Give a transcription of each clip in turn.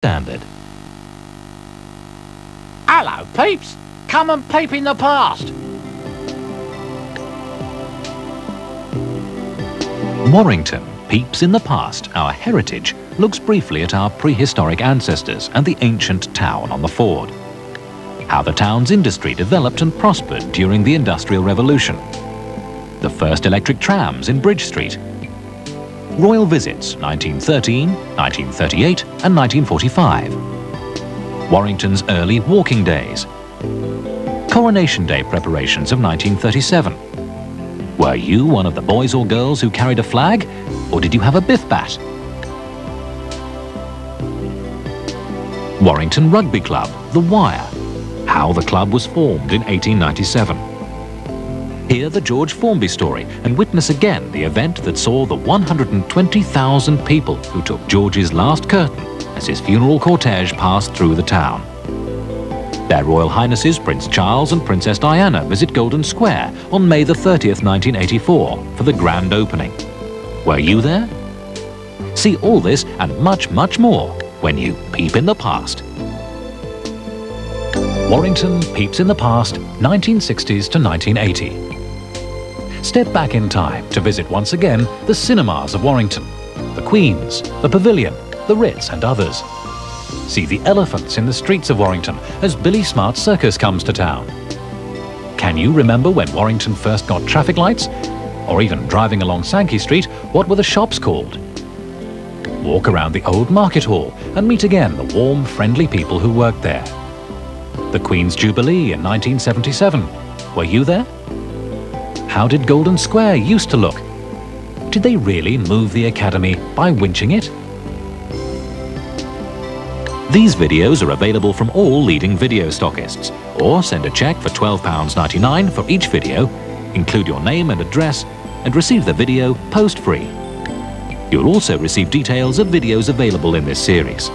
Standard. Hello, Peeps. Come and peep in the past. Warrington, Peeps in the Past, Our Heritage, looks briefly at our prehistoric ancestors and the ancient town on the Ford. How the town's industry developed and prospered during the Industrial Revolution. The first electric trams in Bridge Street. Royal visits 1913, 1938 and 1945. Warrington's early walking days. Coronation Day preparations of 1937. Were you one of the boys or girls who carried a flag, or did you have a biff bat? Warrington Rugby Club, The Wire. How the club was formed in 1897. Hear the George Formby story and witness again the event that saw the 120,000 people who took George's last curtain as his funeral cortege passed through the town. Their Royal Highnesses Prince Charles and Princess Diana visit Golden Square on May the 30th, 1984 for the grand opening. Were you there? See all this and much, much more when you peep in the past. Warrington Peeps in the Past, 1960s to 1980. Step back in time to visit once again the cinemas of Warrington, the Queen's, the Pavilion, the Ritz and others. See the elephants in the streets of Warrington as Billy Smart's circus comes to town. Can you remember when Warrington first got traffic lights? Or even driving along Sankey Street, what were the shops called? Walk around the old market hall and meet again the warm, friendly people who worked there. The Queen's Jubilee in 1977. Were you there? How did Golden Square used to look? Did they really move the Academy by winching it? These videos are available from all leading video stockists, or send a cheque for £12.99 for each video, include your name and address, and receive the video post-free. You'll also receive details of videos available in this series.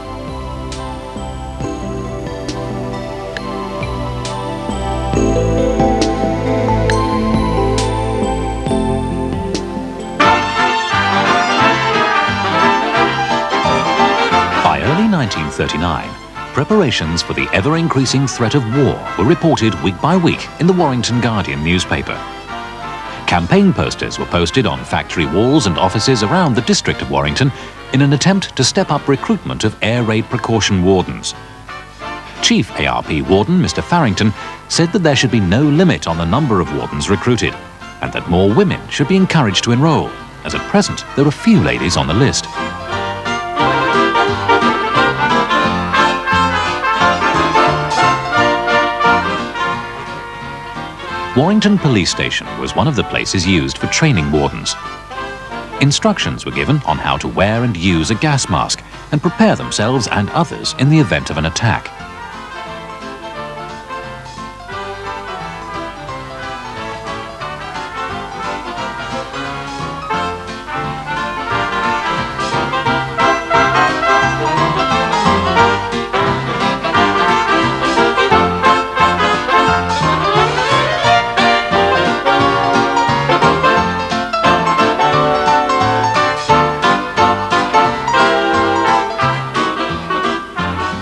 By early 1939, preparations for the ever-increasing threat of war were reported week by week in the Warrington Guardian newspaper. Campaign posters were posted on factory walls and offices around the district of Warrington in an attempt to step up recruitment of air raid precaution wardens. Chief ARP Warden Mr. Farrington said that there should be no limit on the number of wardens recruited and that more women should be encouraged to enrol, as at present there are few ladies on the list. Warrington Police Station was one of the places used for training wardens. Instructions were given on how to wear and use a gas mask and prepare themselves and others in the event of an attack.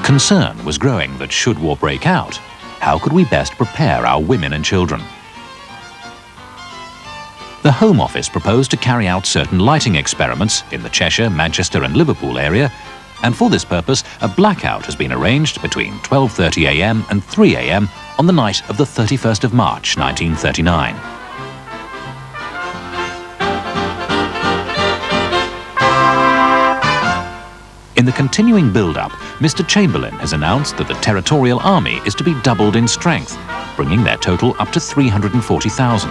Concern was growing that should war break out, how could we best prepare our women and children? The Home Office proposed to carry out certain lighting experiments in the Cheshire, Manchester and Liverpool area, and for this purpose a blackout has been arranged between 12:30 AM and 3 AM on the night of the 31st of March 1939. In the continuing build-up, Mr. Chamberlain has announced that the Territorial Army is to be doubled in strength, bringing their total up to 340,000.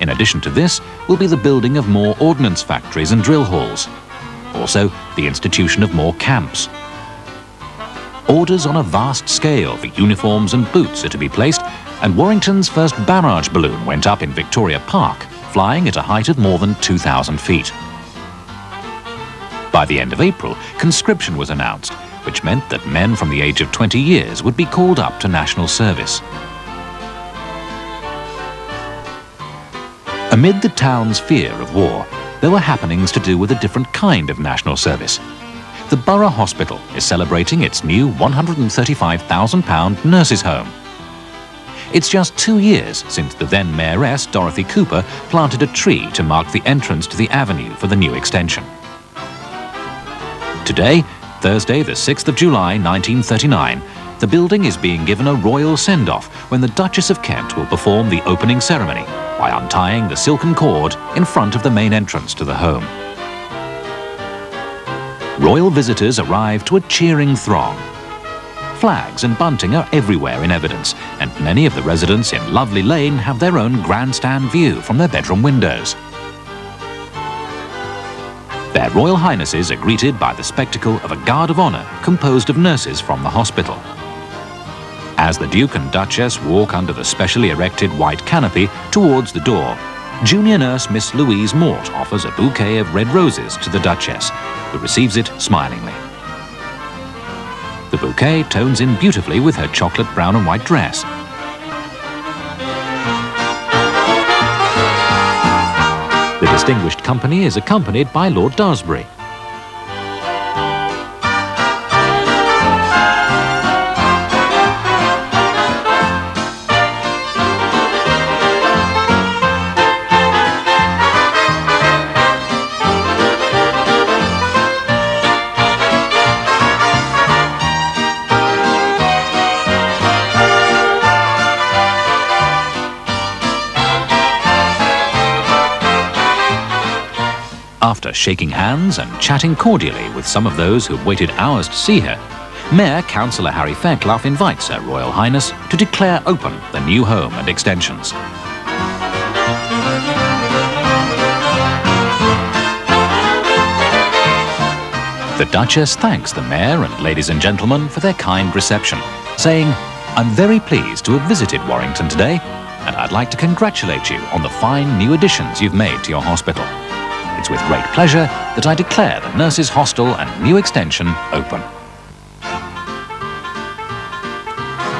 In addition to this will be the building of more ordnance factories and drill halls. Also, the institution of more camps. Orders on a vast scale for uniforms and boots are to be placed, and Warrington's first barrage balloon went up in Victoria Park, flying at a height of more than 2,000 feet. By the end of April, conscription was announced, which meant that men from the age of 20 years would be called up to national service. Amid the town's fear of war, there were happenings to do with a different kind of national service. The Borough Hospital is celebrating its new £135,000 nurses' home. It's just 2 years since the then Mayoress, Dorothy Cooper, planted a tree to mark the entrance to the avenue for the new extension. Today, Thursday the 6th of July 1939, the building is being given a royal send-off when the Duchess of Kent will perform the opening ceremony by untying the silken cord in front of the main entrance to the home. Royal visitors arrive to a cheering throng. Flags and bunting are everywhere in evidence, and many of the residents in Lovely Lane have their own grandstand view from their bedroom windows. Their Royal Highnesses are greeted by the spectacle of a guard of honour composed of nurses from the hospital. As the Duke and Duchess walk under the specially erected white canopy towards the door, junior nurse Miss Louise Mort offers a bouquet of red roses to the Duchess, who receives it smilingly. The bouquet tones in beautifully with her chocolate brown and white dress. The distinguished company is accompanied by Lord Daresbury. After shaking hands and chatting cordially with some of those who've waited hours to see her, Mayor Councillor Harry Fairclough invites Her Royal Highness to declare open the new home and extensions. The Duchess thanks the Mayor and ladies and gentlemen for their kind reception, saying, "I'm very pleased to have visited Warrington today, and I'd like to congratulate you on the fine new additions you've made to your hospital. It's with great pleasure that I declare the Nurses' Hostel and new extension open."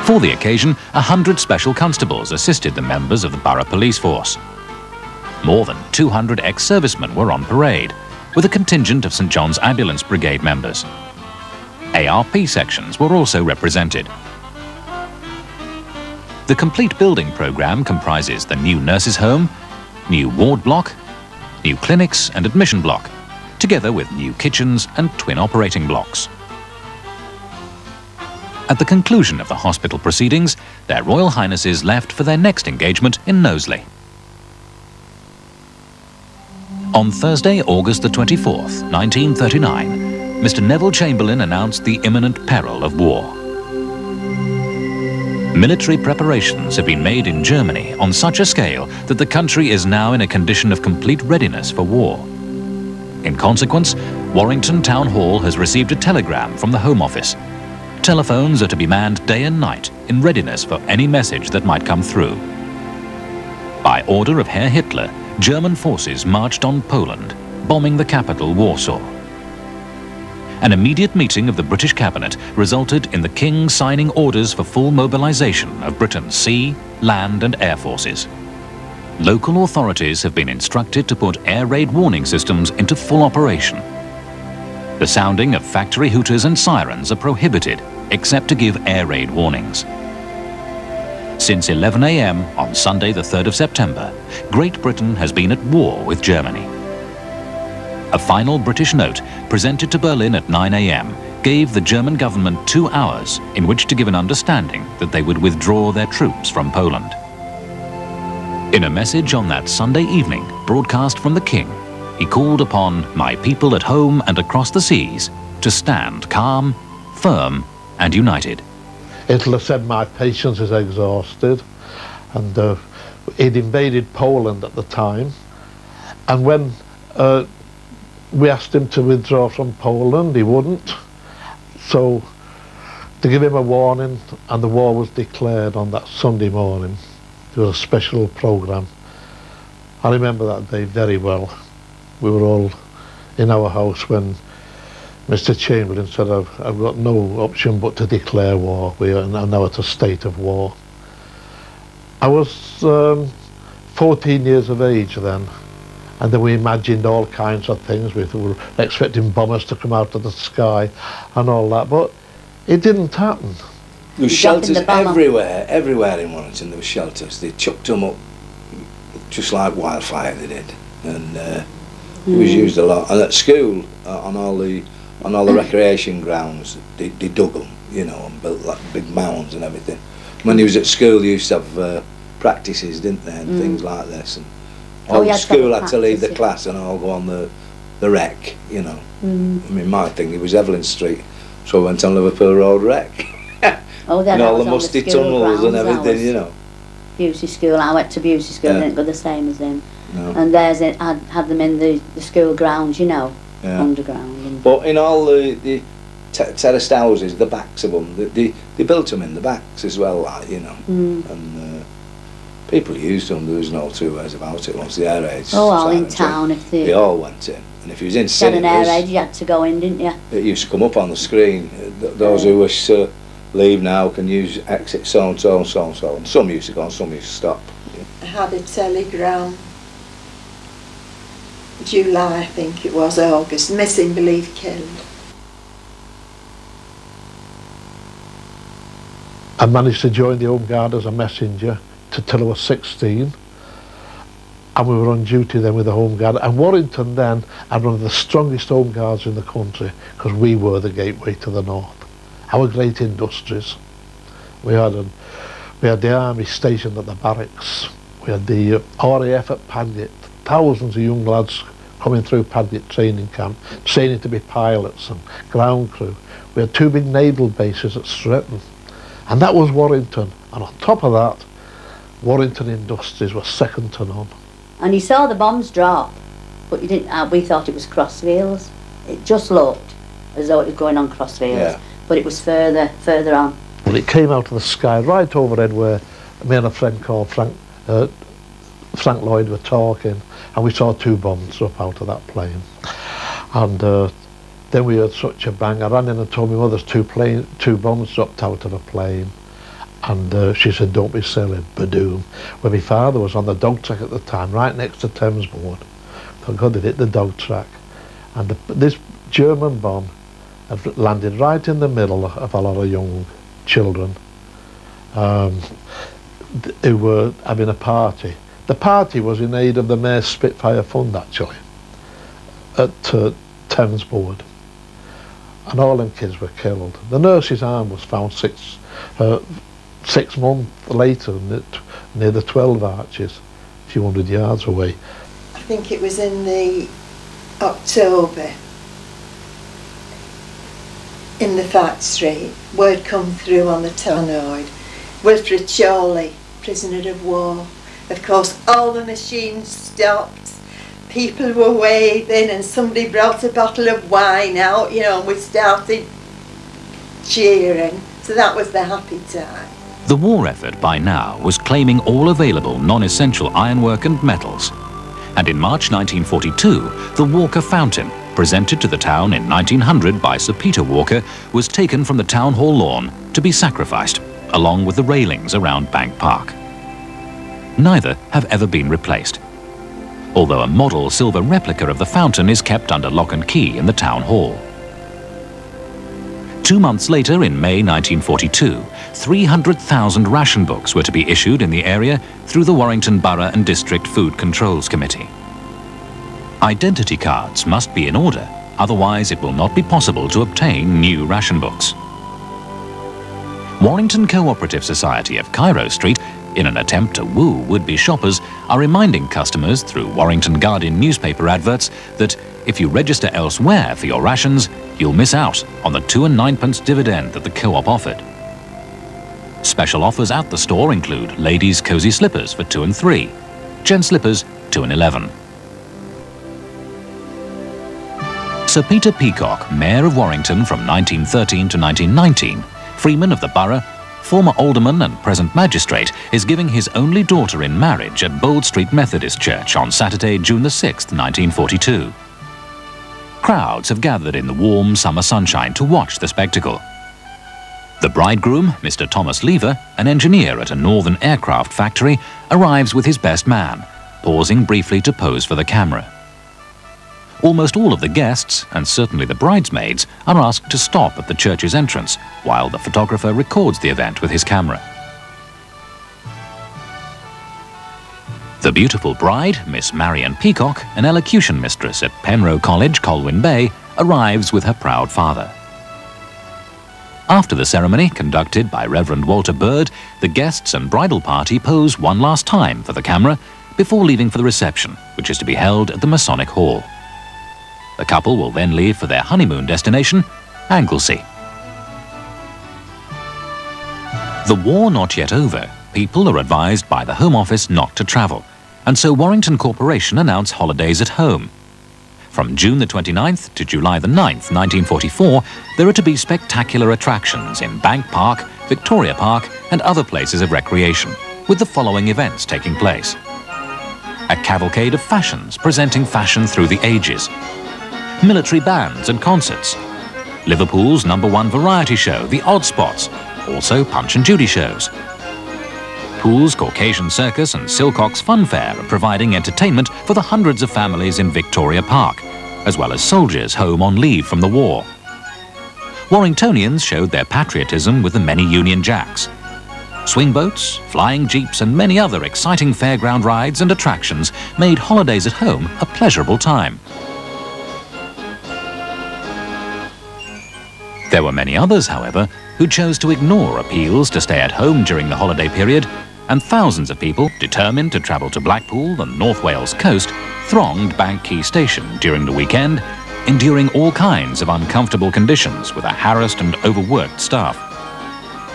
For the occasion, 100 special constables assisted the members of the Borough Police Force. More than 200 ex-servicemen were on parade, with a contingent of St John's Ambulance Brigade members. ARP sections were also represented. The complete building programme comprises the new nurses' home, new ward block, new clinics and admission block, together with new kitchens and twin operating blocks. At the conclusion of the hospital proceedings, their Royal Highnesses left for their next engagement in Knowsley. On Thursday, August the 24th, 1939, Mr. Neville Chamberlain announced the imminent peril of war. Military preparations have been made in Germany on such a scale that the country is now in a condition of complete readiness for war. In consequence, Warrington Town Hall has received a telegram from the Home Office. Telephones are to be manned day and night in readiness for any message that might come through. By order of Herr Hitler, German forces marched on Poland, bombing the capital Warsaw. An immediate meeting of the British cabinet resulted in the King signing orders for full mobilization of Britain's sea, land and air forces. Local authorities have been instructed to put air raid warning systems into full operation. The sounding of factory hooters and sirens are prohibited, except to give air raid warnings. Since 11 a.m. on Sunday the 3rd of September, Great Britain has been at war with Germany. A final British note, presented to Berlin at 9 a.m., gave the German government 2 hours in which to give an understanding that they would withdraw their troops from Poland. In a message on that Sunday evening, broadcast from the King, he called upon "my people at home and across the seas" to stand calm, firm and united. Hitler said my patience is exhausted, and he'd invaded Poland at the time, and when we asked him to withdraw from Poland, he wouldn't. So, to give him a warning, and the war was declared on that Sunday morning. There was a special programme. I remember that day very well. We were all in our house when Mr. Chamberlain said, I've got no option but to declare war. We are now at a state of war. I was 14 years of age then, And then we imagined all kinds of things. We were expecting bombers to come out of the sky and all that, but it didn't happen. There were shelters everywhere in Warrington. There were shelters. They chucked them up just like wildfire. They did, and it was used a lot. And at school, on all the recreation grounds, they dug them, you know, and built like big mounds and everything. When he was at school, they used to have practices, didn't they, and things like this. And all the school had to leave the class and all go on the wreck, you know. I mean, my thing, it was Evelyn Street, so I went on Liverpool Road wreck. Oh, then and all the musty tunnels and everything, you know. Busey School, I went to Busey School, didn't go the same as him. No. And there's it, I had them in the school grounds, you know, underground. And but in all the terraced houses, the backs of them, they built them in the backs as well, like, you know. And people used them, there was no two ways about it once the air raids. Oh, all in town. If they all went in. And if you was in cinemas, had an air raid, you had to go in, didn't you? It used to come up on the screen. Those who wish to leave now can use exit so and so and so and so. And some used to go and some used to stop. I had a telegram, July I think it was, August, missing, believed killed. I managed to join the Home Guard as a messenger till I was 16, and we were on duty then with the Home Guard. And Warrington then had one of the strongest Home Guards in the country, because we were the gateway to the north. Our great industries. We had the army stationed at the barracks. We had the RAF at Paget. Thousands of young lads coming through Paget training camp, training to be pilots and ground crew. We had 2 big naval bases at Stretton, and that was Warrington. And on top of that, Warrington Industries was second to none. And you saw the bombs drop, but you didn't. We thought it was Crossfields. It just looked as though it was going on Crossfields, but it was further on. Well, it came out of the sky right overhead where me and a friend called Frank Lloyd were talking, and we saw 2 bombs drop out of that plane. And then we heard such a bang. I ran in and told my mother there's 2 bombs dropped out of a plane. And she said, don't be silly, badoom. Well, my father was on the dog track at the time, right next to Thames Board. Thank God they hit the dog track. And this German bomb had landed right in the middle of a lot of young children who were having a party. The party was in aid of the Mayor's Spitfire Fund, actually, at Thames Board. And all them kids were killed. The nurse's arm was found 6 months later near the 12 Arches, a few hundred yards away. I think it was in the October in the factory. Word come through on the tannoid. Wilfred Chorley, prisoner of war. Of course, all the machines stopped. People were waving, and somebody brought a bottle of wine out, you know, and we started cheering. So that was the happy time. The war effort by now was claiming all available non-essential ironwork and metals. And in March 1942, the Walker Fountain, presented to the town in 1900 by Sir Peter Walker, was taken from the town hall lawn to be sacrificed, along with the railings around Bank Park. Neither have ever been replaced, although a model silver replica of the fountain is kept under lock and key in the town hall. 2 months later, in May 1942, 300,000 ration books were to be issued in the area through the Warrington Borough and District Food Controls Committee. Identity cards must be in order, otherwise it will not be possible to obtain new ration books. Warrington Cooperative Society of Cairo Street, in an attempt to woo would-be shoppers, are reminding customers through Warrington Guardian newspaper adverts that if you register elsewhere for your rations, you'll miss out on the 2 and 9p dividend that the co-op offered. Special offers at the store include ladies' cosy slippers for 2 and 3, gents' slippers 2 and 11. Sir Peter Peacock, Mayor of Warrington from 1913 to 1919, Freeman of the Borough, former alderman and present magistrate, is giving his only daughter in marriage at Bold Street Methodist Church on Saturday, June the 6th, 1942. Crowds have gathered in the warm summer sunshine to watch the spectacle. The bridegroom, Mr. Thomas Lever, an engineer at a northern aircraft factory, arrives with his best man, pausing briefly to pose for the camera. Almost all of the guests, and certainly the bridesmaids, are asked to stop at the church's entrance while the photographer records the event with his camera. The beautiful bride, Miss Marion Peacock, an elocution mistress at Penrose College, Colwyn Bay, arrives with her proud father. After the ceremony, conducted by Reverend Walter Bird, the guests and bridal party pose one last time for the camera before leaving for the reception, which is to be held at the Masonic Hall. The couple will then leave for their honeymoon destination, Anglesey. The war not yet over, people are advised by the Home Office not to travel, and so Warrington Corporation announce holidays at home. From June the 29th to July the 9th, 1944, there are to be spectacular attractions in Bank Park, Victoria Park, and other places of recreation, with the following events taking place. A cavalcade of fashions presenting fashion through the ages. Military bands and concerts. Liverpool's #1 variety show, The Odd Spots, also Punch and Judy shows. Pool's Caucasian Circus and Silcock's Fun Fair are providing entertainment for the hundreds of families in Victoria Park, as well as soldiers home on leave from the war. Warringtonians showed their patriotism with the many Union Jacks. Swing boats, flying jeeps and many other exciting fairground rides and attractions made holidays at home a pleasurable time. There were many others, however, who chose to ignore appeals to stay at home during the holiday period, and thousands of people, determined to travel to Blackpool and North Wales coast, thronged Bank Quay Station during the weekend, enduring all kinds of uncomfortable conditions with a harassed and overworked staff.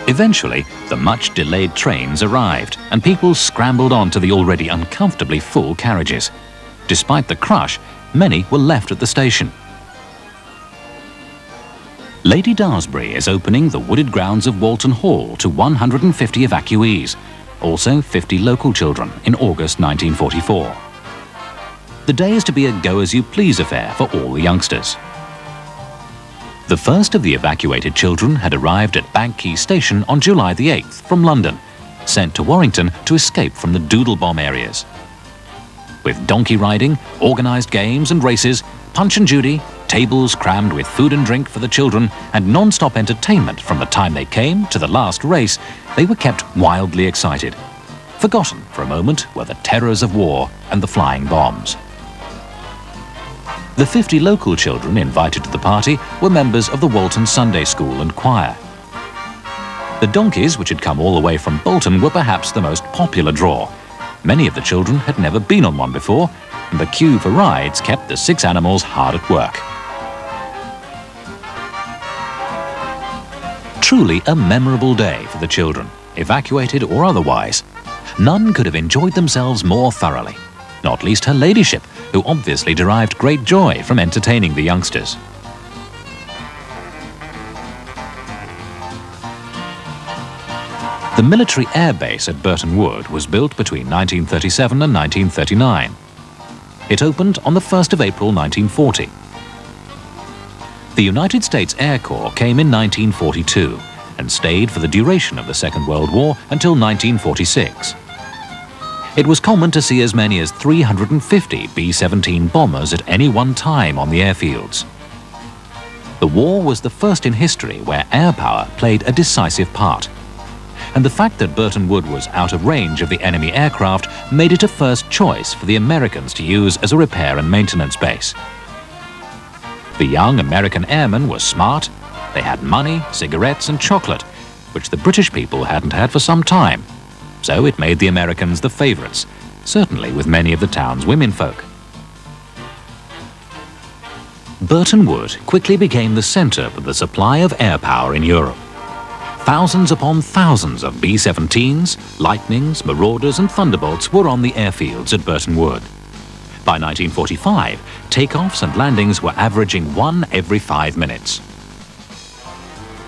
Eventually, the much-delayed trains arrived, and people scrambled onto the already uncomfortably full carriages. Despite the crush, many were left at the station. Lady Daresbury is opening the wooded grounds of Walton Hall to 150 evacuees, also 50 local children, in August 1944. The day is to be a go-as-you-please affair for all the youngsters. The first of the evacuated children had arrived at Bank Quay Station on July the 8th from London, sent to Warrington to escape from the Doodle Bomb areas. With donkey riding, organised games and races, Punch and Judy, tables crammed with food and drink for the children, and non-stop entertainment from the time they came to the last race, they were kept wildly excited. Forgotten for a moment were the terrors of war and the flying bombs. The 50 local children invited to the party were members of the Walton Sunday School and choir. The donkeys, which had come all the way from Bolton, were perhaps the most popular draw. Many of the children had never been on one before, and the queue for rides kept the 6 animals hard at work. Truly a memorable day for the children, evacuated or otherwise. None could have enjoyed themselves more thoroughly, not least her ladyship, who obviously derived great joy from entertaining the youngsters. The military air base at Burton Wood was built between 1937 and 1939. It opened on the 1st of April 1940. The United States Air Corps came in 1942 and stayed for the duration of the Second World War until 1946. It was common to see as many as 350 B-17 bombers at any one time on the airfields. The war was the first in history where air power played a decisive part, and the fact that Burton Wood was out of range of the enemy aircraft made it a first choice for the Americans to use as a repair and maintenance base. The young American airmen were smart. They had money, cigarettes and chocolate, which the British people hadn't had for some time. So it made the Americans the favourites, certainly with many of the town's womenfolk. Burton Wood quickly became the centre for the supply of air power in Europe. Thousands upon thousands of B-17s, Lightnings, Marauders and Thunderbolts were on the airfields at Burton Wood. By 1945, takeoffs and landings were averaging 1 every 5 minutes.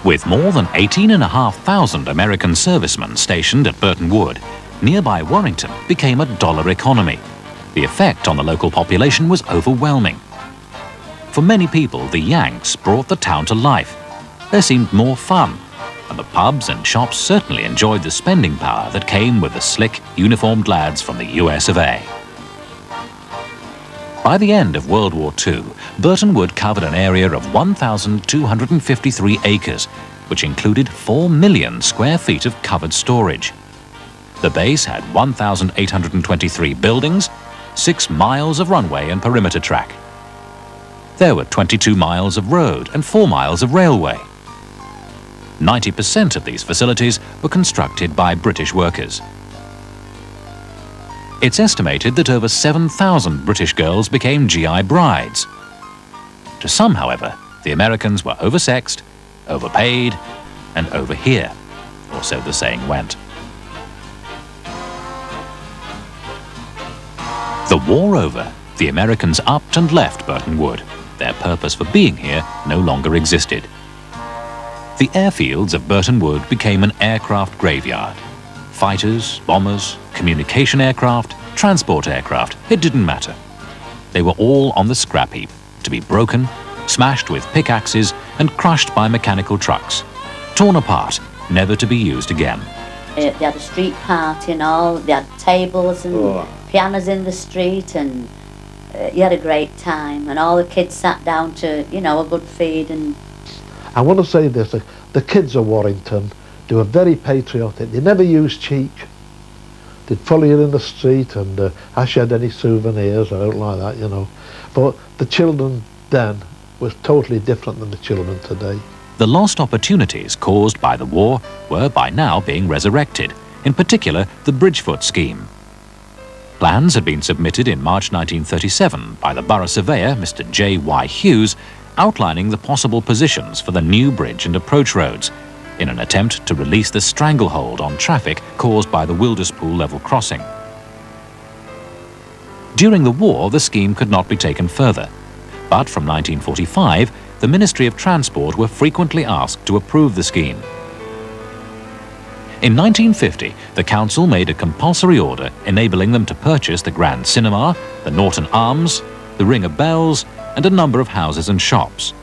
With more than 18,500 American servicemen stationed at Burton Wood, nearby Warrington became a dollar economy. The effect on the local population was overwhelming. For many people, the Yanks brought the town to life. There seemed more fun, and the pubs and shops certainly enjoyed the spending power that came with the slick, uniformed lads from the US of A. By the end of World War II, Burton Wood covered an area of 1,253 acres, which included 4 million square feet of covered storage. The base had 1,823 buildings, 6 miles of runway and perimeter track. There were 22 miles of road and 4 miles of railway. 90% of these facilities were constructed by British workers. It's estimated that over 7,000 British girls became GI brides. To some, however, the Americans were oversexed, overpaid, and over here, or so the saying went. The war over, the Americans upped and left Burton Wood. Their purpose for being here no longer existed. The airfields of Burton Wood became an aircraft graveyard. Fighters, bombers, communication aircraft, transport aircraft, it didn't matter. They were all on the scrap heap, to be broken, smashed with pickaxes and crushed by mechanical trucks. Torn apart, never to be used again. They had a street party and all, they had tables and pianos in the street, and you had a great time, and all the kids sat down to, you know, a good feed. And I want to say this, the kids of Warrington, they were very patriotic. They never used cheek. They'd follow you in the street and ask you had any souvenirs or out like that, you know. But the children then was totally different than the children today. The lost opportunities caused by the war were by now being resurrected, in particular the Bridgefoot scheme. Plans had been submitted in March 1937 by the borough surveyor, Mr. J.Y. Hughes, outlining the possible positions for the new bridge and approach roads, in an attempt to release the stranglehold on traffic caused by the Wilderspool level crossing. During the war, the scheme could not be taken further, but from 1945, the Ministry of Transport were frequently asked to approve the scheme. In 1950, the council made a compulsory order enabling them to purchase the Grand Cinema, the Norton Arms, the Ring of Bells, and a number of houses and shops.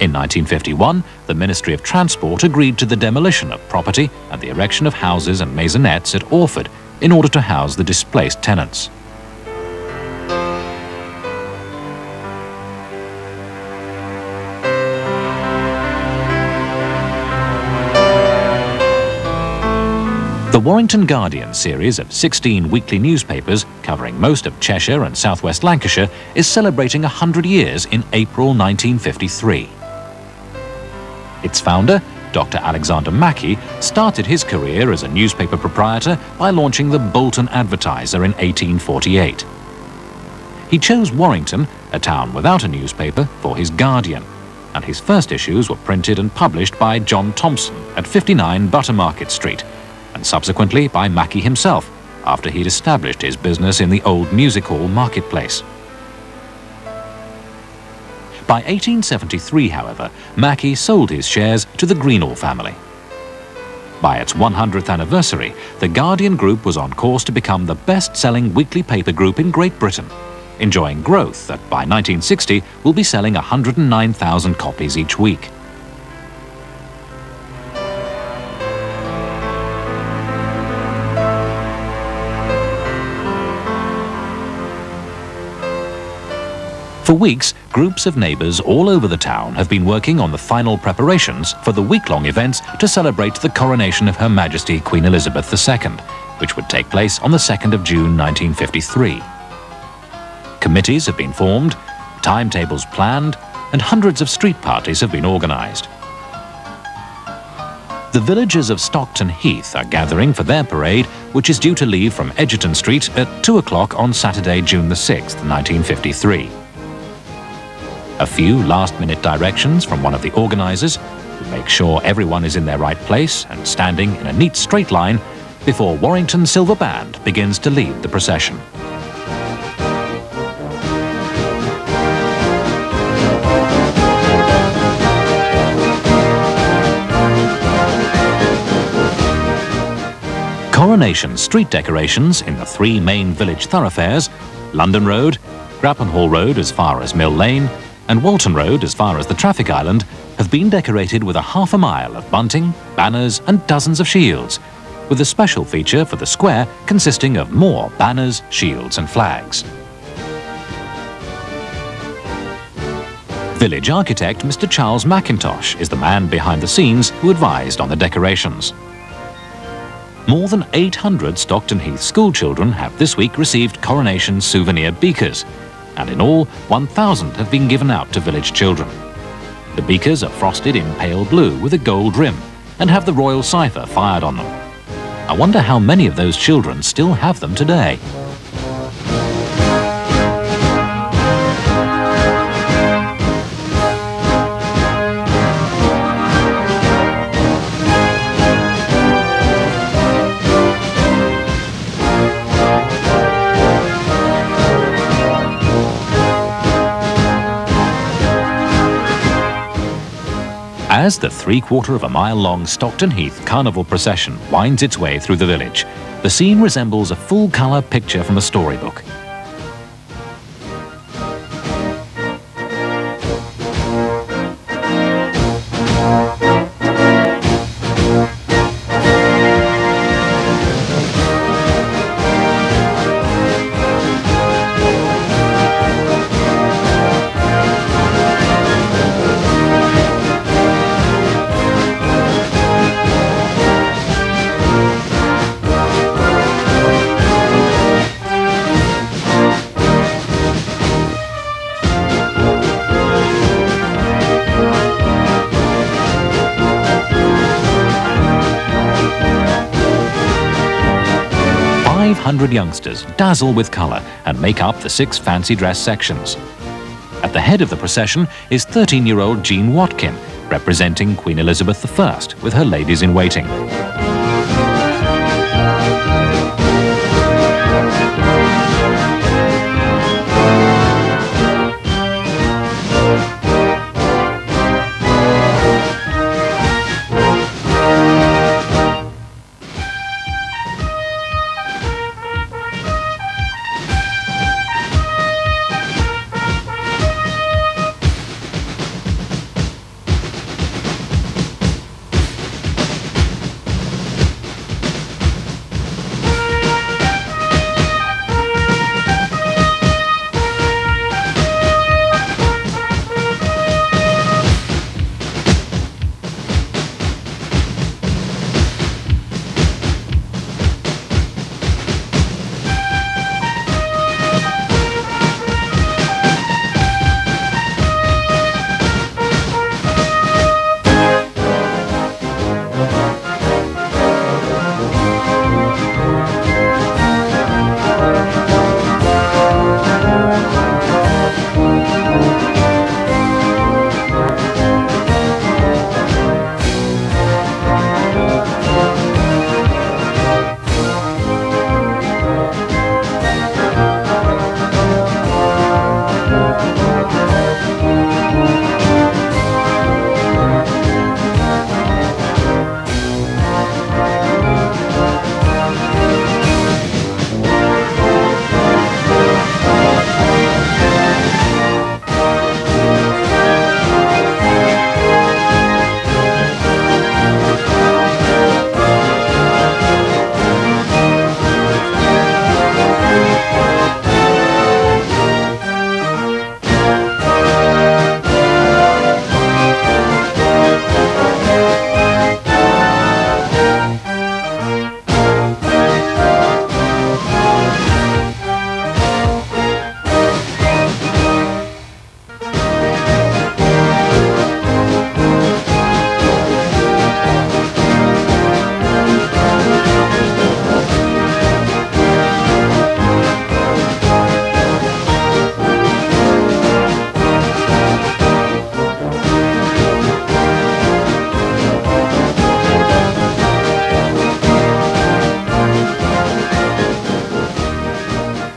In 1951, the Ministry of Transport agreed to the demolition of property and the erection of houses and maisonettes at Orford in order to house the displaced tenants. The Warrington Guardian series of 16 weekly newspapers covering most of Cheshire and southwest Lancashire is celebrating 100 years in April 1953. Its founder, Dr. Alexander Mackey, started his career as a newspaper proprietor by launching the Bolton Advertiser in 1848. He chose Warrington, a town without a newspaper, for his Guardian, and his first issues were printed and published by John Thompson at 59 Buttermarket Street, and subsequently by Mackey himself, after he'd established his business in the old music hall marketplace. By 1873, however, Mackey sold his shares to the Greenall family. By its 100th anniversary, the Guardian Group was on course to become the best-selling weekly paper group in Great Britain, enjoying growth that by 1960 will be selling 109,000 copies each week. For weeks, groups of neighbours all over the town have been working on the final preparations for the week-long events to celebrate the coronation of Her Majesty Queen Elizabeth II, which would take place on the 2nd of June 1953. Committees have been formed, timetables planned, and hundreds of street parties have been organised. The villagers of Stockton Heath are gathering for their parade, which is due to leave from Egerton Street at 2 o'clock on Saturday, June the 6th, 1953. A few last-minute directions from one of the organisers, who make sure everyone is in their right place and standing in a neat straight line before Warrington Silver Band begins to lead the procession. Coronation street decorations in the 3 main village thoroughfares, London Road, Grappenhall Road as far as Mill Lane, and Walton Road as far as the traffic island, have been decorated with a half a mile of bunting, banners and dozens of shields, with a special feature for the square consisting of more banners, shields and flags. Village architect Mr. Charles Mackintosh is the man behind the scenes who advised on the decorations. More than 800 Stockton Heath school children have this week received coronation souvenir beakers, and in all, 1,000 have been given out to village children. The beakers are frosted in pale blue with a gold rim and have the royal cipher fired on them. I wonder how many of those children still have them today. As the 3/4 of a mile long Stockton Heath Carnival procession winds its way through the village, the scene resembles a full-colour picture from a storybook. Youngsters dazzle with colour and make up the 6 fancy dress sections. At the head of the procession is 13-year-old Jean Watkin, representing Queen Elizabeth I with her ladies-in-waiting.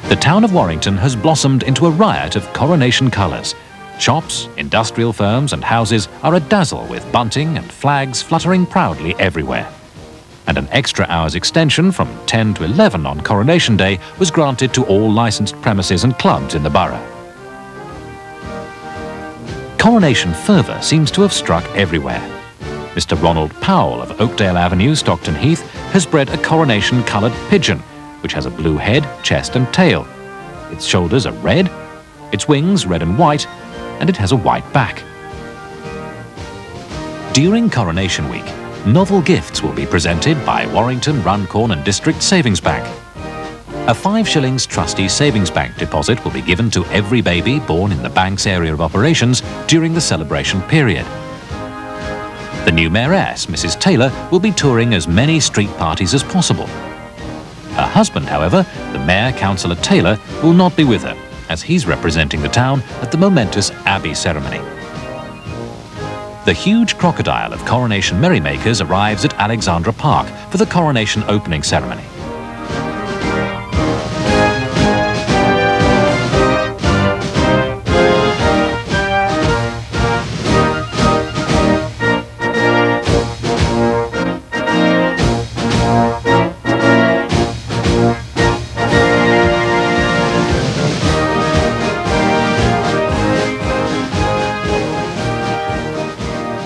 The town of Warrington has blossomed into a riot of coronation colours. Shops, industrial firms and houses are a-dazzle with bunting and flags fluttering proudly everywhere. And an extra hour's extension from 10 to 11 on Coronation Day was granted to all licensed premises and clubs in the borough. Coronation fervour seems to have struck everywhere. Mr. Ronald Powell of Oakdale Avenue, Stockton Heath, has bred a coronation-coloured pigeon, which has a blue head, chest and tail. Its shoulders are red, its wings red and white, and it has a white back. During Coronation Week, novel gifts will be presented by Warrington, Runcorn and District Savings Bank. A 5 shillings trustee savings bank deposit will be given to every baby born in the bank's area of operations during the celebration period. The new mayoress, Mrs. Taylor, will be touring as many street parties as possible. Her husband, however, the Mayor Councillor Taylor, will not be with her, as he's representing the town at the momentous Abbey ceremony. The huge crocodile of coronation merrymakers arrives at Alexandra Park for the coronation opening ceremony.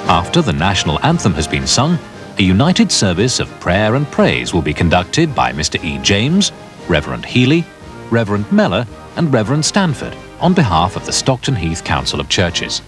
After the national anthem has been sung, a united service of prayer and praise will be conducted by Mr. E. James, Reverend Healy, Reverend Meller and Reverend Stanford on behalf of the Stockton Heath Council of Churches.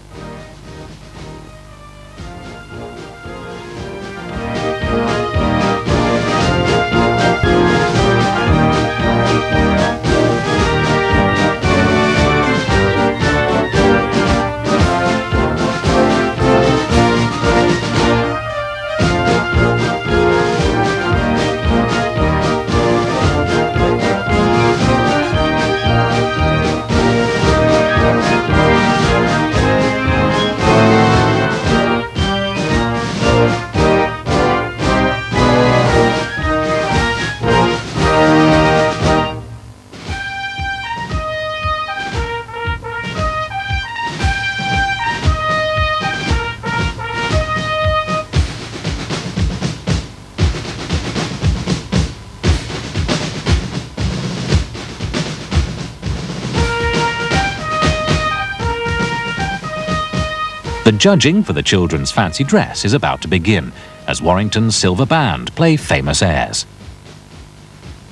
The judging for the children's fancy dress is about to begin, as Warrington's Silver Band play famous airs.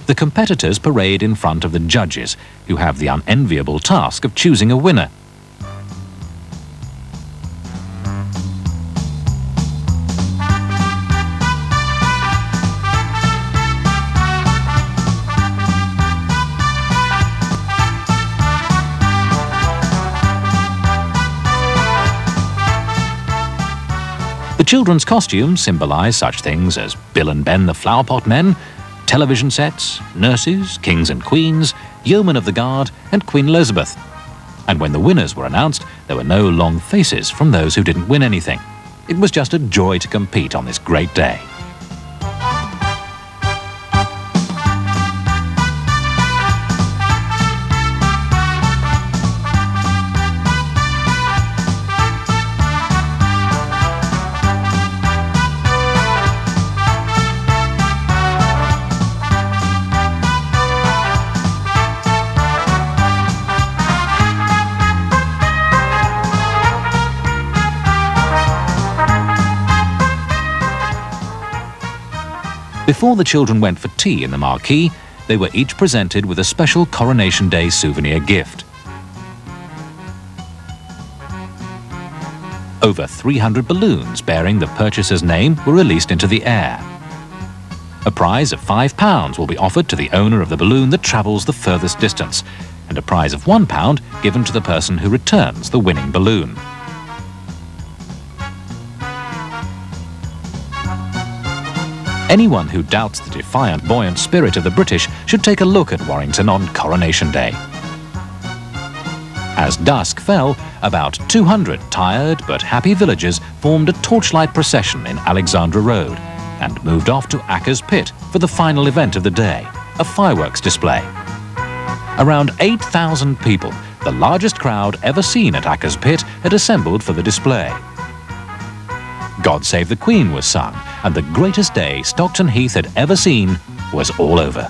The competitors parade in front of the judges, who have the unenviable task of choosing a winner. The children's costumes symbolise such things as Bill and Ben the Flowerpot Men, television sets, nurses, kings and queens, yeomen of the guard and Queen Elizabeth. And when the winners were announced, there were no long faces from those who didn't win anything. It was just a joy to compete on this great day. Before the children went for tea in the marquee, they were each presented with a special Coronation Day souvenir gift. Over 300 balloons bearing the purchaser's name were released into the air. A prize of £5 will be offered to the owner of the balloon that travels the furthest distance, and a prize of £1 given to the person who returns the winning balloon. Anyone who doubts the defiant, buoyant spirit of the British should take a look at Warrington on Coronation Day. As dusk fell, about 200 tired but happy villagers formed a torchlight procession in Alexandra Road and moved off to Acker's Pit for the final event of the day, a fireworks display. Around 8,000 people, the largest crowd ever seen at Acker's Pit, had assembled for the display. God Save the Queen was sung, and the greatest day Stockton Heath had ever seen was all over.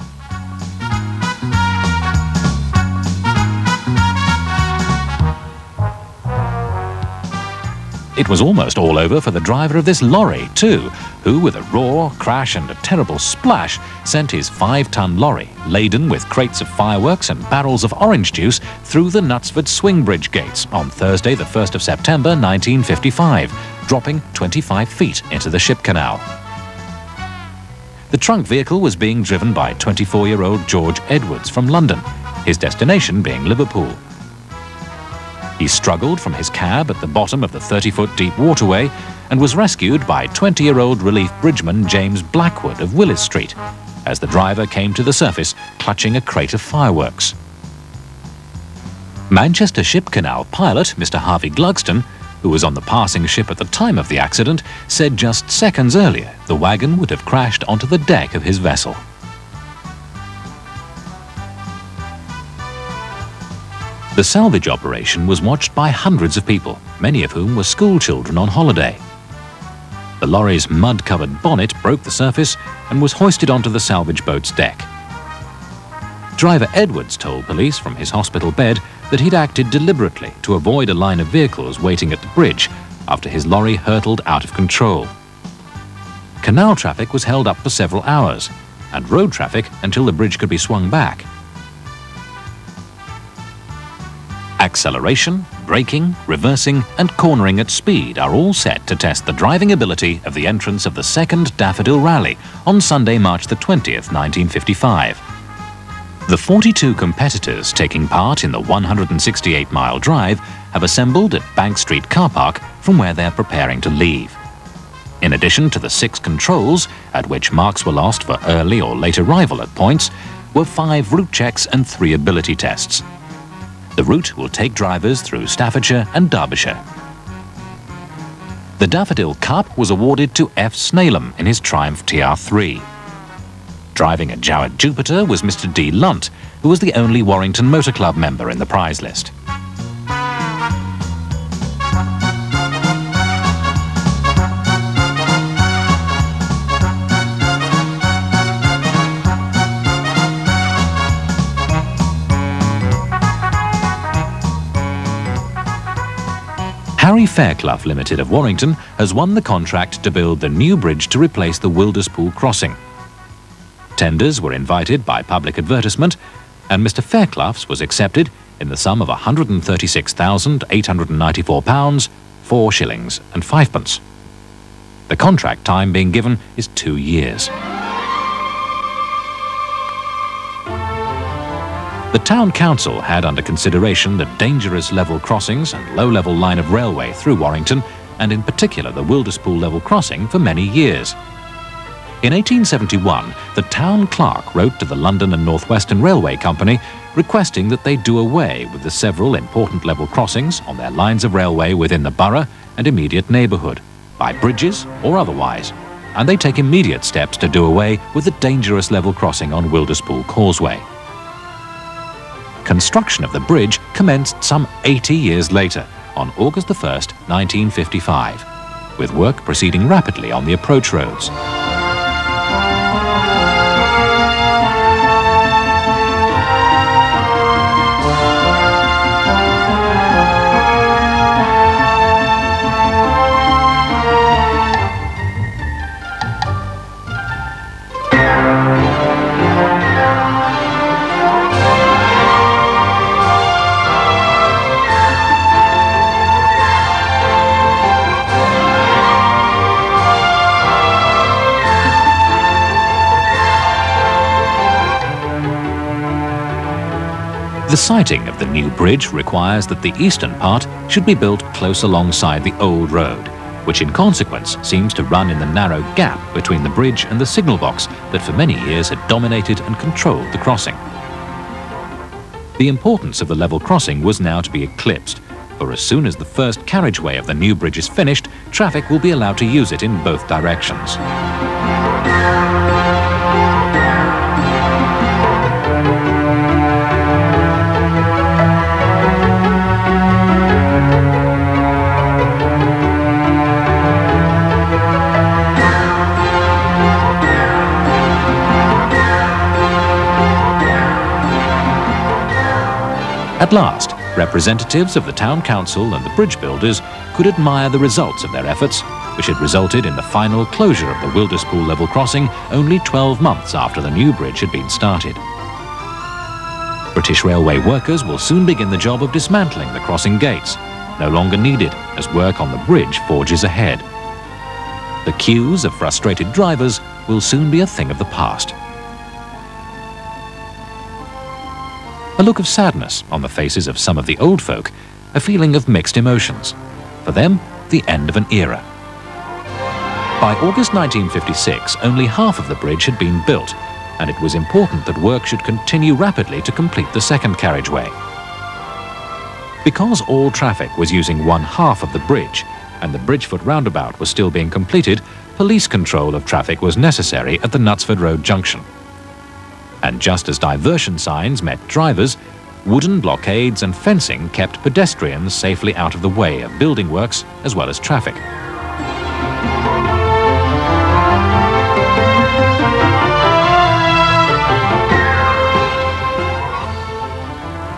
It was almost all over for the driver of this lorry, too, who, with a roar, crash and a terrible splash, sent his 5-ton lorry, laden with crates of fireworks and barrels of orange juice, through the Knutsford Swing Bridge gates on Thursday the 1st of September 1955, dropping 25 feet into the ship canal. The trunk vehicle was being driven by 24-year-old George Edwards from London, his destination being Liverpool. He struggled from his cab at the bottom of the 30-foot deep waterway and was rescued by 20-year-old relief bridgeman James Blackwood of Willis Street as the driver came to the surface clutching a crate of fireworks. Manchester Ship Canal pilot Mr. Harvey Glugston, who was on the passing ship at the time of the accident, said just seconds earlier the wagon would have crashed onto the deck of his vessel. The salvage operation was watched by hundreds of people, many of whom were school children on holiday. The lorry's mud-covered bonnet broke the surface and was hoisted onto the salvage boat's deck. Driver Edwards told police from his hospital bed that he'd acted deliberately to avoid a line of vehicles waiting at the bridge after his lorry hurtled out of control. Canal traffic was held up for several hours, and road traffic until the bridge could be swung back. Acceleration, braking, reversing and cornering at speed are all set to test the driving ability of the entrance of the second Daffodil Rally on Sunday, March the 20th, 1955. The 42 competitors taking part in the 168-mile drive have assembled at Bank Street car park from where they're preparing to leave. In addition to the 6 controls, at which marks were lost for early or late arrival at points, were 5 route checks and 3 ability tests. The route will take drivers through Staffordshire and Derbyshire. The Daffodil Cup was awarded to F. Snellam in his Triumph TR3. Driving a Jowett Jupiter was Mr. D. Lunt, who was the only Warrington Motor Club member in the prize list. Harry Fairclough Limited of Warrington has won the contract to build the new bridge to replace the Wilderspool crossing. Tenders were invited by public advertisement, and Mr. Fairclough's was accepted in the sum of £136,894, 4 shillings and 5 pence. The contract time being given is 2 years. The Town Council had under consideration the dangerous level crossings and low-level line of railway through Warrington, and in particular the Wilderspool level crossing, for many years. In 1871, the town clerk wrote to the London and North Western Railway Company requesting that they do away with the several important level crossings on their lines of railway within the borough and immediate neighbourhood, by bridges or otherwise, and they take immediate steps to do away with the dangerous level crossing on Wilderspool Causeway. Construction of the bridge commenced some 80 years later, on August the 1st, 1955, with work proceeding rapidly on the approach roads. The siting of the new bridge requires that the eastern part should be built close alongside the old road, which in consequence seems to run in the narrow gap between the bridge and the signal box that for many years had dominated and controlled the crossing. The importance of the level crossing was now to be eclipsed, for as soon as the first carriageway of the new bridge is finished, traffic will be allowed to use it in both directions. At last, Representatives of the town council and the bridge builders could admire the results of their efforts, which had resulted in the final closure of the Wilderspool level crossing only 12 months after the new bridge had been started. British Railway workers will soon begin the job of dismantling the crossing gates, no longer needed as work on the bridge forges ahead. The queues of frustrated drivers will soon be a thing of the past. A look of sadness on the faces of some of the old folk, a feeling of mixed emotions. For them, the end of an era. By August 1956, only half of the bridge had been built, and it was important that work should continue rapidly to complete the second carriageway. Because all traffic was using one half of the bridge, and the Bridgefoot roundabout was still being completed, police control of traffic was necessary at the Knutsford Road junction. And just as diversion signs met drivers, wooden blockades and fencing kept pedestrians safely out of the way of building works as well as traffic.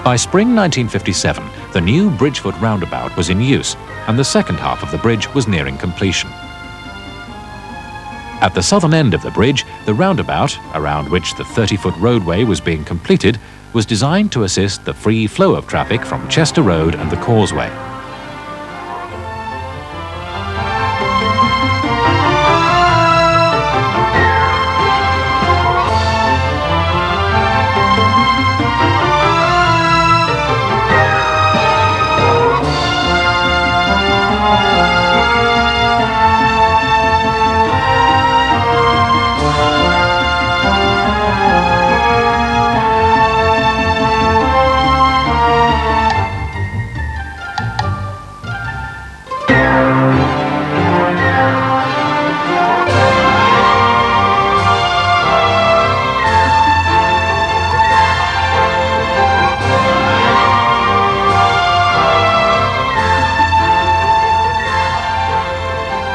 By spring 1957, the new Bridgefoot roundabout was in use, and the second half of the bridge was nearing completion. At the southern end of the bridge, the roundabout, around which the 30-foot roadway was being completed, was designed to assist the free flow of traffic from Chester Road and the Causeway.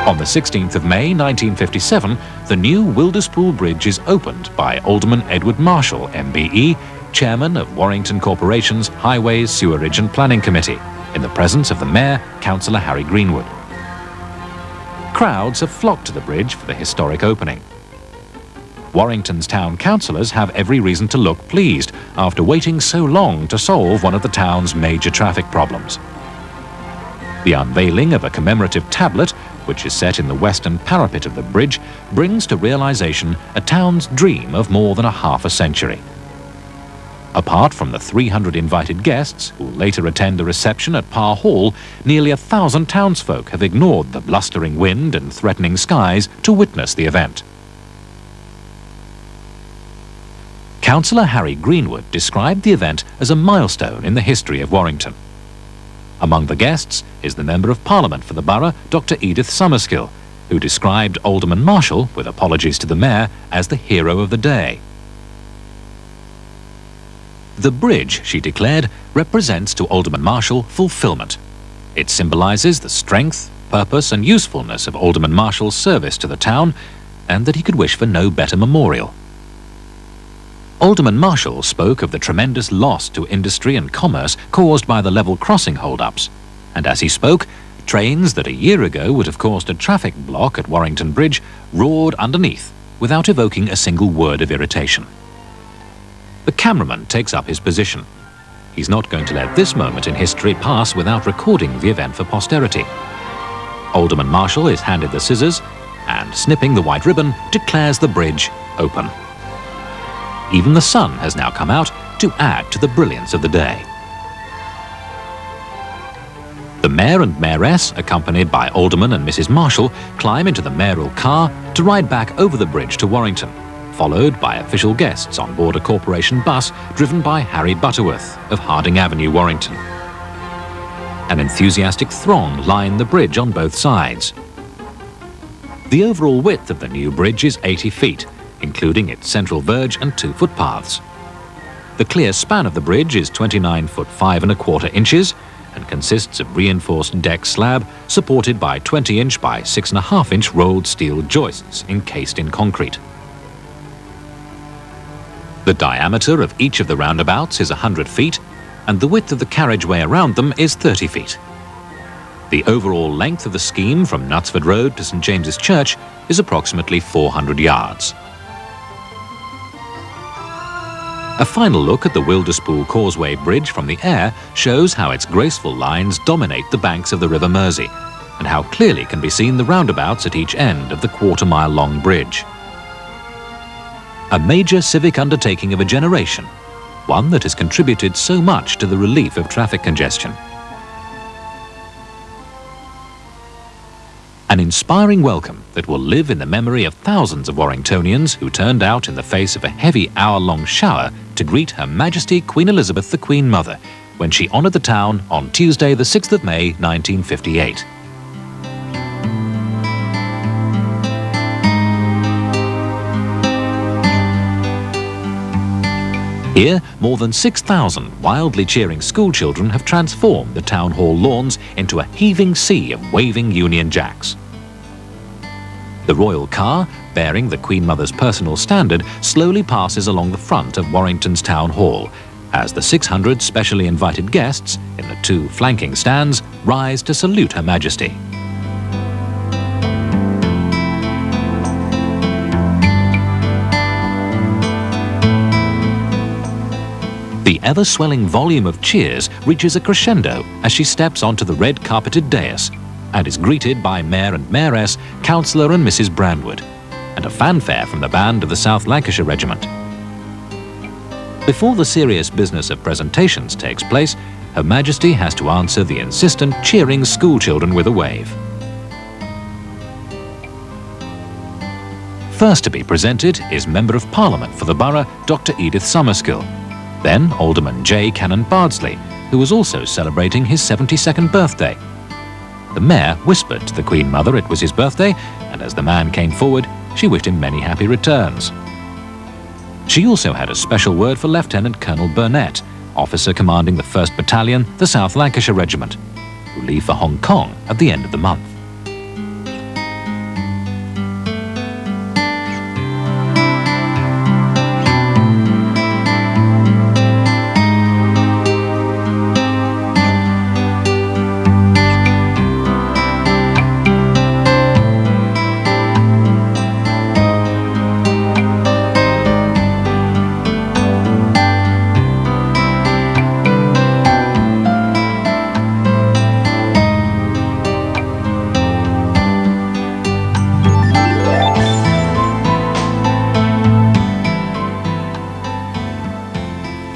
On the 16th of May 1957, the new Wilderspool Bridge is opened by Alderman Edward Marshall, MBE, Chairman of Warrington Corporation's Highways, Sewerage and Planning Committee, in the presence of the Mayor, Councillor Harry Greenwood. Crowds have flocked to the bridge for the historic opening. Warrington's town councillors have every reason to look pleased after waiting so long to solve one of the town's major traffic problems. The unveiling of a commemorative tablet, which is set in the western parapet of the bridge, brings to realization a town's dream of more than a half a century. Apart from the 300 invited guests who will later attend a reception at Parr Hall, nearly 1,000 townsfolk have ignored the blustering wind and threatening skies to witness the event. Councillor Harry Greenwood described the event as a milestone in the history of Warrington. Among the guests is the Member of Parliament for the borough, Dr. Edith Summerskill, who described Alderman Marshall, with apologies to the Mayor, as the hero of the day. The bridge, she declared, represents to Alderman Marshall fulfilment. It symbolises the strength, purpose and usefulness of Alderman Marshall's service to the town, and that he could wish for no better memorial. Alderman Marshall spoke of the tremendous loss to industry and commerce caused by the level crossing hold-ups, and as he spoke, trains that a year ago would have caused a traffic block at Warrington Bridge roared underneath without evoking a single word of irritation. The cameraman takes up his position. He's not going to let this moment in history pass without recording the event for posterity. Alderman Marshall is handed the scissors and, snipping the white ribbon, declares the bridge open. Even the sun has now come out to add to the brilliance of the day. The Mayor and Mayoress, accompanied by Alderman and Mrs. Marshall, climb into the mayoral car to ride back over the bridge to Warrington, followed by official guests on board a corporation bus driven by Harry Butterworth of Harding Avenue, Warrington. An enthusiastic throng line the bridge on both sides. The overall width of the new bridge is 80 feet, including its central verge and 2 footpaths. The clear span of the bridge is 29 foot 5 1/4 inches and consists of reinforced deck slab supported by 20-inch by 6 1/2-inch rolled steel joists encased in concrete. The diameter of each of the roundabouts is 100 feet, and the width of the carriageway around them is 30 feet. The overall length of the scheme from Knutsford Road to St James's Church is approximately 400 yards. A final look at the Wilderspool Causeway Bridge from the air shows how its graceful lines dominate the banks of the River Mersey, and how clearly can be seen the roundabouts at each end of the quarter-mile-long bridge. A major civic undertaking of a generation, one that has contributed so much to the relief of traffic congestion. An inspiring welcome that will live in the memory of thousands of Warringtonians who turned out in the face of a heavy hour-long shower to greet Her Majesty Queen Elizabeth the Queen Mother when she honoured the town on Tuesday the 6th of May 1958. Here, more than 6,000 wildly cheering schoolchildren have transformed the town hall lawns into a heaving sea of waving Union Jacks. The royal car, bearing the Queen Mother's personal standard, slowly passes along the front of Warrington's town hall, as the 600 specially invited guests, in the 2 flanking stands, rise to salute Her Majesty. The ever-swelling volume of cheers reaches a crescendo as she steps onto the red-carpeted dais and is greeted by Mayor and Mayoress, Councillor and Mrs Brandwood, and a fanfare from the band of the South Lancashire Regiment. Before the serious business of presentations takes place, Her Majesty has to answer the insistent cheering schoolchildren with a wave. First to be presented is Member of Parliament for the borough, Dr Edith Summerskill, then Alderman J. Cannon Bardsley, who was also celebrating his 72nd birthday. The Mayor whispered to the Queen Mother it was his birthday, and as the man came forward, she wished him many happy returns. She also had a special word for Lieutenant Colonel Burnett, officer commanding the 1st Battalion, the South Lancashire Regiment, who leave for Hong Kong at the end of the month.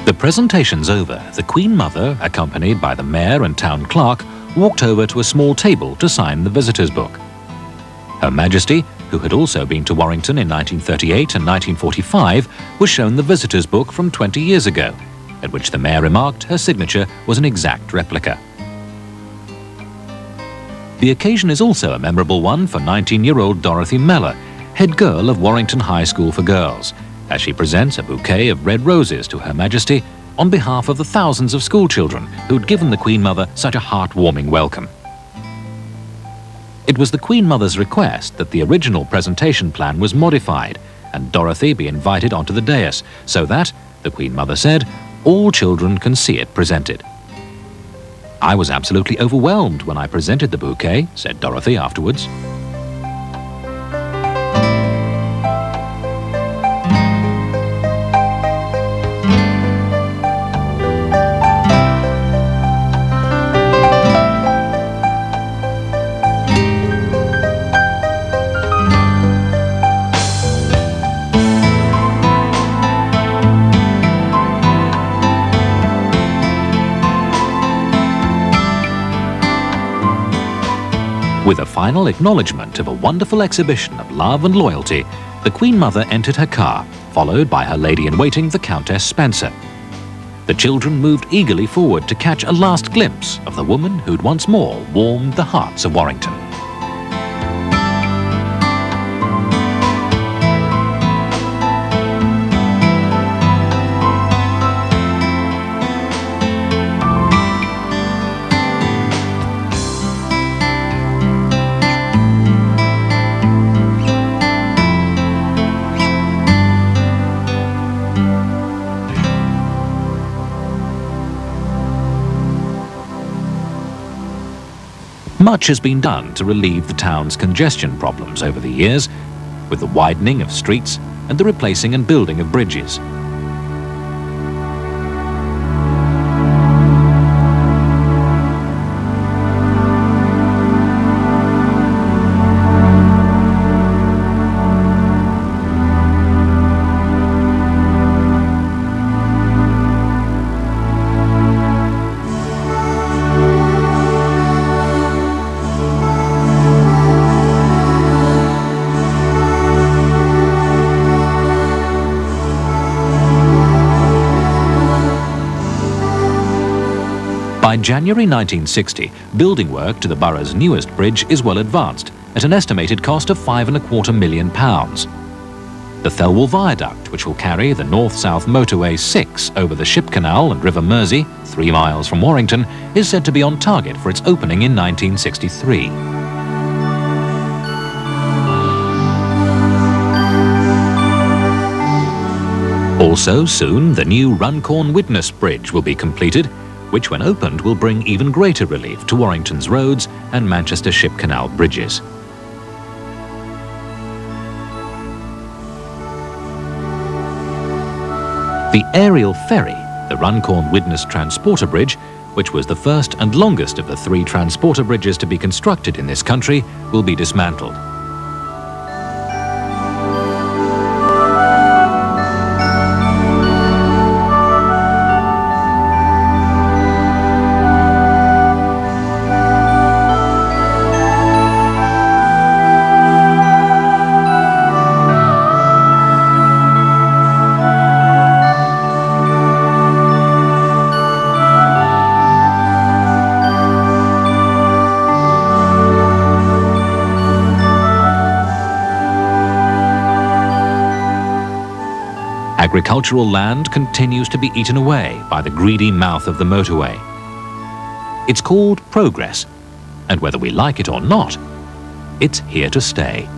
The presentations over, the Queen Mother, accompanied by the Mayor and Town Clerk, walked over to a small table to sign the visitors' book. Her Majesty, who had also been to Warrington in 1938 and 1945, was shown the visitors' book from 20 years ago, at which the Mayor remarked her signature was an exact replica. The occasion is also a memorable one for 19-year-old Dorothy Mellor, head girl of Warrington High School for Girls, as she presents a bouquet of red roses to Her Majesty on behalf of the thousands of schoolchildren who'd given the Queen Mother such a heartwarming welcome. It was the Queen Mother's request that the original presentation plan was modified and Dorothy be invited onto the dais so that, the Queen Mother said, all children can see it presented. "I was absolutely overwhelmed when I presented the bouquet," said Dorothy afterwards. With a final acknowledgement of a wonderful exhibition of love and loyalty, the Queen Mother entered her car, followed by her lady-in-waiting, the Countess Spencer. The children moved eagerly forward to catch a last glimpse of the woman who'd once more warmed the hearts of Warrington. Much has been done to relieve the town's congestion problems over the years, with the widening of streets and the replacing and building of bridges. By January 1960, building work to the borough's newest bridge is well advanced, at an estimated cost of £5.25 million. The Thelwall Viaduct, which will carry the North-South Motorway 6 over the Ship Canal and River Mersey, 3 miles from Warrington, is said to be on target for its opening in 1963. Also soon, the new Runcorn Widnes Bridge will be completed, which when opened will bring even greater relief to Warrington's roads and Manchester Ship Canal bridges. The aerial ferry, the Runcorn Widnes Transporter Bridge, which was the first and longest of the 3 transporter bridges to be constructed in this country, will be dismantled. Agricultural land continues to be eaten away by the greedy mouth of the motorway. It's called progress, and whether we like it or not, it's here to stay.